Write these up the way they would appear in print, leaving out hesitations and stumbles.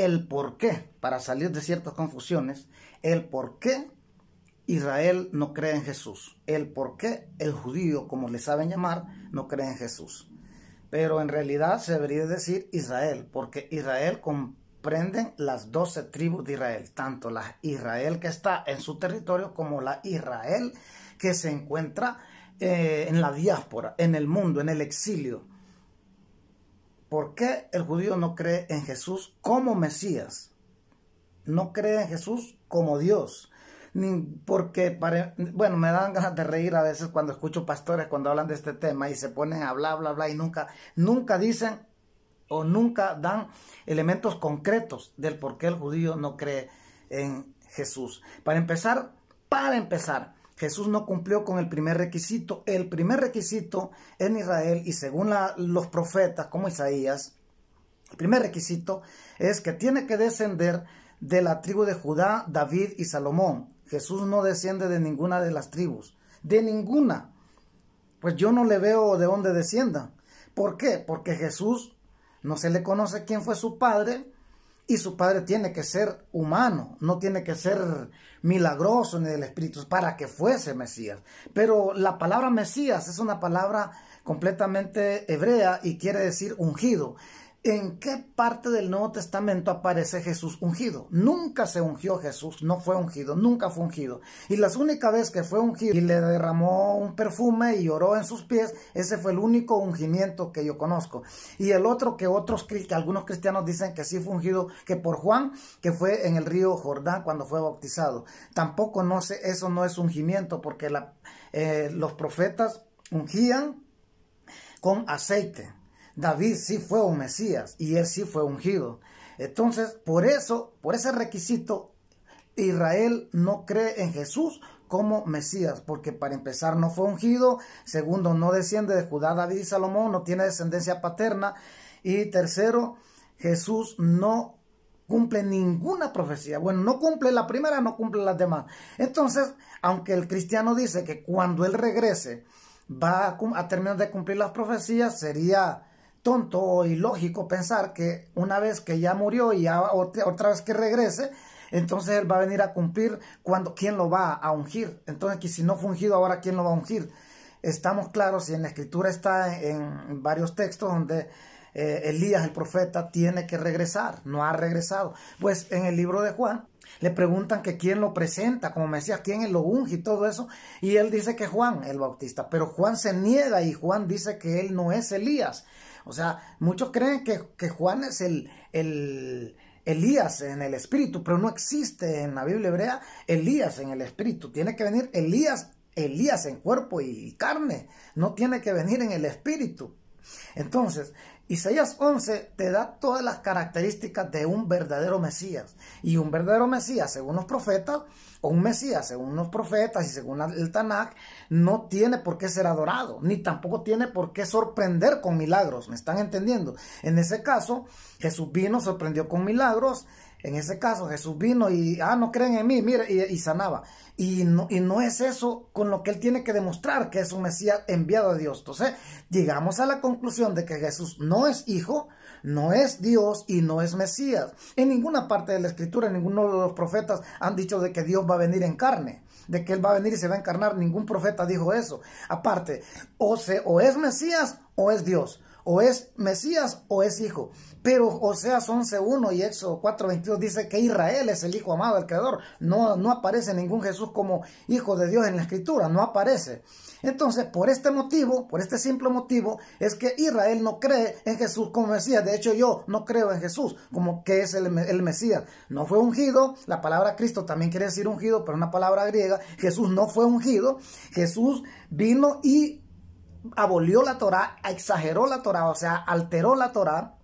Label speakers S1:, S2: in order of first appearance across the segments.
S1: el por qué, para salir de ciertas confusiones, el por qué Israel no cree en Jesús, el por qué el judío, como le saben llamar, no cree en Jesús. Pero en realidad se debería decir Israel, porque Israel comprenden las 12 tribus de Israel, tanto la Israel que está en su territorio como la Israel que se encuentra en la diáspora, en el mundo, en el exilio. ¿Por qué el judío no cree en Jesús como Mesías? No cree en Jesús como Dios. Porque, bueno, me dan ganas de reír a veces cuando escucho pastores cuando hablan de este tema y se ponen a bla, bla, bla y nunca dicen o nunca dan elementos concretos del por qué el judío no cree en Jesús. Para empezar, Jesús no cumplió con el primer requisito. El primer requisito en Israel, y según los profetas como Isaías, el primer requisito es que tiene que descender de la tribu de Judá, David y Salomón. Jesús no desciende de ninguna de las tribus, de ninguna. Pues yo no le veo de dónde descienda. ¿Por qué? Porque Jesús no se le conoce quién fue su padre, y su padre tiene que ser humano, no tiene que ser milagroso ni del Espíritu para que fuese Mesías. Pero la palabra Mesías es una palabra completamente hebrea y quiere decir ungido. ¿En qué parte del Nuevo Testamento aparece Jesús ungido? Nunca se ungió Jesús, no fue ungido, nunca fue ungido. Y la única vez que fue ungido y le derramó un perfume y oró en sus pies, ese fue el único ungimiento que yo conozco. Y el otro que algunos cristianos dicen que sí fue ungido, que por Juan, que fue en el río Jordán cuando fue bautizado. Tampoco no sé, eso no es ungimiento, porque los profetas ungían con aceite. David sí fue un Mesías y él sí fue ungido. Entonces, por ese requisito, Israel no cree en Jesús como Mesías, porque para empezar no fue ungido, segundo no desciende de Judá, David y Salomón, no tiene descendencia paterna, y tercero, Jesús no cumple ninguna profecía. Bueno, no cumple la primera, no cumple las demás. Entonces, aunque el cristiano dice que cuando él regrese va a terminar de cumplir las profecías, sería tonto o ilógico pensar que una vez que ya murió y ya otra vez que regrese, entonces él va a venir a cumplir ¿quién lo va a ungir? Entonces, que si no fue ungido, ahora ¿quién lo va a ungir? Estamos claros, y en la escritura está en varios textos donde Elías, el profeta, tiene que regresar, no ha regresado. Pues en el libro de Juan le preguntan que quién lo presenta como Mesías, quién lo unge y todo eso, y él dice que Juan el Bautista, pero Juan se niega y Juan dice que él no es Elías. O sea, muchos creen que Juan es el Elías en el espíritu, pero no existe en la Biblia hebrea Elías en el espíritu. Tiene que venir Elías en cuerpo y carne, no tiene que venir en el espíritu. Entonces, Isaías 11 te da todas las características de un verdadero Mesías. Y un verdadero Mesías, según los profetas, o un Mesías, según los profetas y según el Tanaj, no tiene por qué ser adorado, ni tampoco tiene por qué sorprender con milagros. ¿Me están entendiendo? En ese caso, Jesús vino, sorprendió con milagros. En ese caso, Jesús vino y, no creen en mí, mira, y sanaba. Y no es eso con lo que él tiene que demostrar que es un Mesías enviado de Dios. Entonces, llegamos a la conclusión de que Jesús no es hijo, no es Dios y no es Mesías. En ninguna parte de la Escritura, ninguno de los profetas han dicho de que Dios va a venir en carne, de que él va a venir y se va a encarnar. Ningún profeta dijo eso. Aparte, o es Mesías o es Dios. O es Mesías o es hijo. Pero Oseas 11:1 y Éxodo 4:22 dice que Israel es el hijo amado del Creador. No aparece ningún Jesús como hijo de Dios en la Escritura, no aparece. Entonces, por este simple motivo, es que Israel no cree en Jesús como Mesías. De hecho, yo no creo en Jesús como que es el Mesías. No fue ungido. La palabra Cristo también quiere decir ungido, pero es una palabra griega. Jesús no fue ungido. Jesús vino y abolió la Torá, exageró la Torá, o sea, alteró la Torá,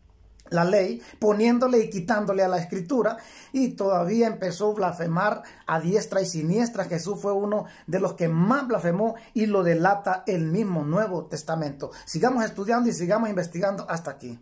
S1: la ley, poniéndole y quitándole a la Escritura, y todavía empezó a blasfemar a diestra y siniestra. Jesús fue uno de los que más blasfemó, y lo delata el mismo Nuevo Testamento. Sigamos estudiando y sigamos investigando hasta aquí.